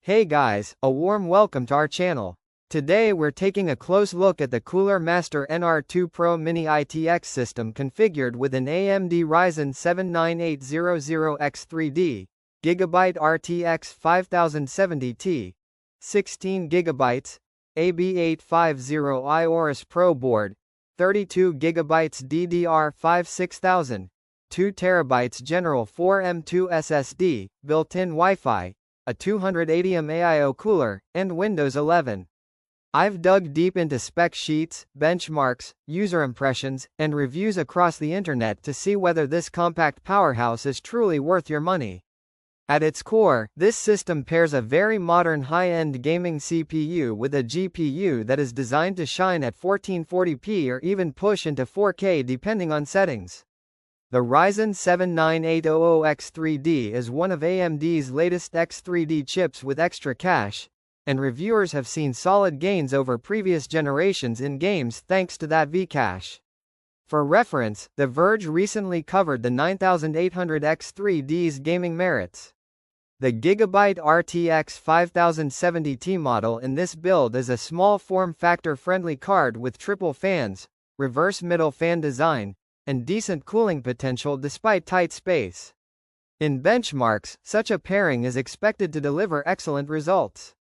Hey guys, a warm welcome to our channel. Today we're taking a close look at the Cooler Master NR2 Pro Mini ITX system configured with an AMD Ryzen 7 9800X3D, Gigabyte RTX 5070Ti, 16GB, B850I AORUS PRO board, 32GB DDR5 6000, 2TB Gen4 M.2 SSD, built-in Wi-Fi, a 280 mAh cooler, and Windows 11. I've dug deep into spec sheets, benchmarks, user impressions, and reviews across the internet to see whether this compact powerhouse is truly worth your money. At its core, this system pairs a very modern high-end gaming CPU with a GPU that is designed to shine at 1440p or even push into 4K depending on settings. The Ryzen 7 9800X3D is one of AMD's latest X3D chips with extra cache, and reviewers have seen solid gains over previous generations in games thanks to that V-cache. For reference, The Verge recently covered the 9800X3D's gaming merits. The Gigabyte RTX 5070Ti model in this build is a small form-factor friendly card with triple fans, reverse middle fan design, and decent cooling potential despite tight space. In benchmarks, such a pairing is expected to deliver excellent results.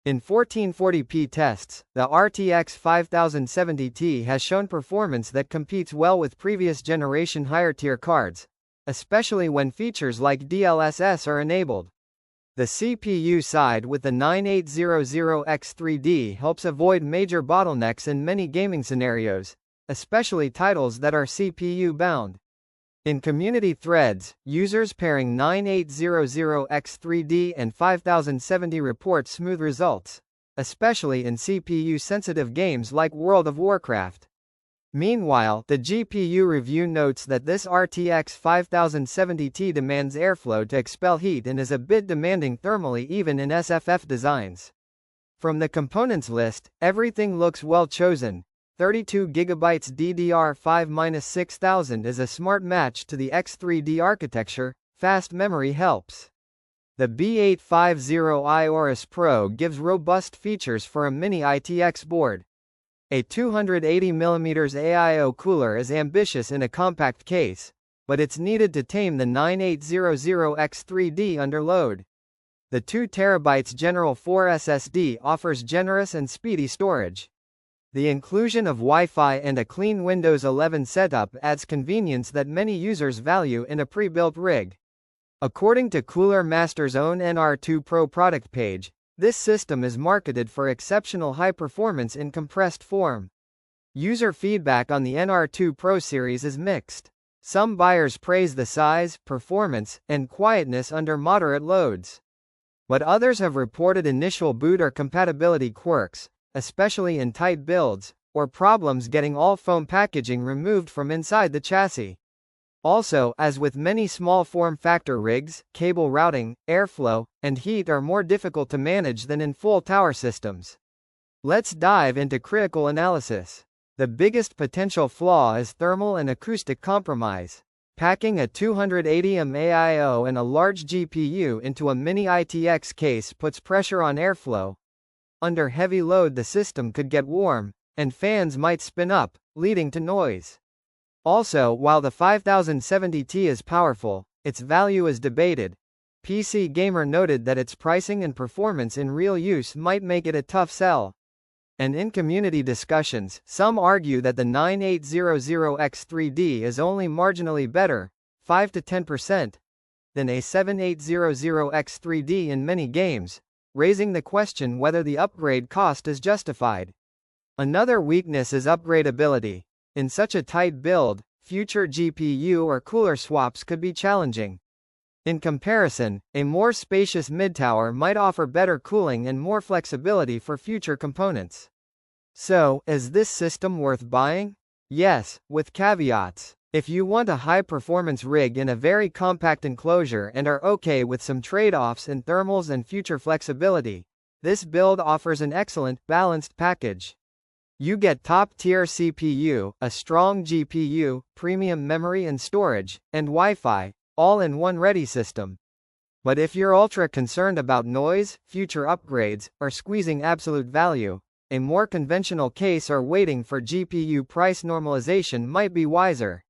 In 1440p tests, the RTX 5070Ti has shown performance that competes well with previous generation higher-tier cards, especially when features like DLSS are enabled. The CPU side with the 9800X3D helps avoid major bottlenecks in many gaming scenarios, especially titles that are CPU-bound. In community threads, users pairing 9800X3D and 5070 report smooth results, especially in CPU-sensitive games like World of Warcraft. Meanwhile, the GPU review notes that this RTX 5070Ti demands airflow to expel heat and is a bit demanding thermally even in SFF designs. From the components list, everything looks well chosen. 32GB DDR5-6000 is a smart match to the X3D architecture, fast memory helps. The B850i AORUS PRO gives robust features for a mini ITX board. A 280mm AIO cooler is ambitious in a compact case, but it's needed to tame the 9800X3D under load. The 2TB Gen4 SSD offers generous and speedy storage. The inclusion of Wi-Fi and a clean Windows 11 setup adds convenience that many users value in a pre-built rig. According to Cooler Master's own NR2 Pro product page, this system is marketed for exceptional high performance in compressed form. User feedback on the NR2 Pro series is mixed. Some buyers praise the size, performance, and quietness under moderate loads. But others have reported initial boot or compatibility quirks, especially in tight builds, or problems getting all foam packaging removed from inside the chassis. Also, as with many small form factor rigs, cable routing, airflow, and heat are more difficult to manage than in full tower systems. Let's dive into critical analysis. The biggest potential flaw is thermal and acoustic compromise. Packing a 280 mAh and a large GPU into a mini ITX case puts pressure on airflow. Under heavy load the system could get warm, and fans might spin up, leading to noise. Also, while the 5070Ti is powerful, its value is debated. PC Gamer noted that its pricing and performance in real use might make it a tough sell. And in community discussions, some argue that the 9800X3D is only marginally better, 5 to 10%, than a 7800X3D in many games, raising the question whether the upgrade cost is justified. Another weakness is upgradability. In such a tight build, future GPU or cooler swaps could be challenging. In comparison, a more spacious mid-tower might offer better cooling and more flexibility for future components. So, is this system worth buying? Yes, with caveats. If you want a high-performance rig in a very compact enclosure and are okay with some trade-offs in thermals and future flexibility, this build offers an excellent, balanced package. You get top-tier CPU, a strong GPU, premium memory and storage, and Wi-Fi, all in one ready system. But if you're ultra concerned about noise, future upgrades, or squeezing absolute value, a more conventional case or waiting for GPU price normalization might be wiser.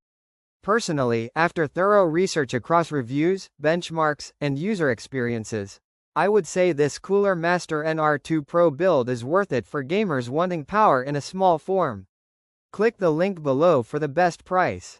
Personally, after thorough research across reviews, benchmarks, and user experiences, I would say this Cooler Master NR2 Pro build is worth it for gamers wanting power in a small form. Click the link below for the best price.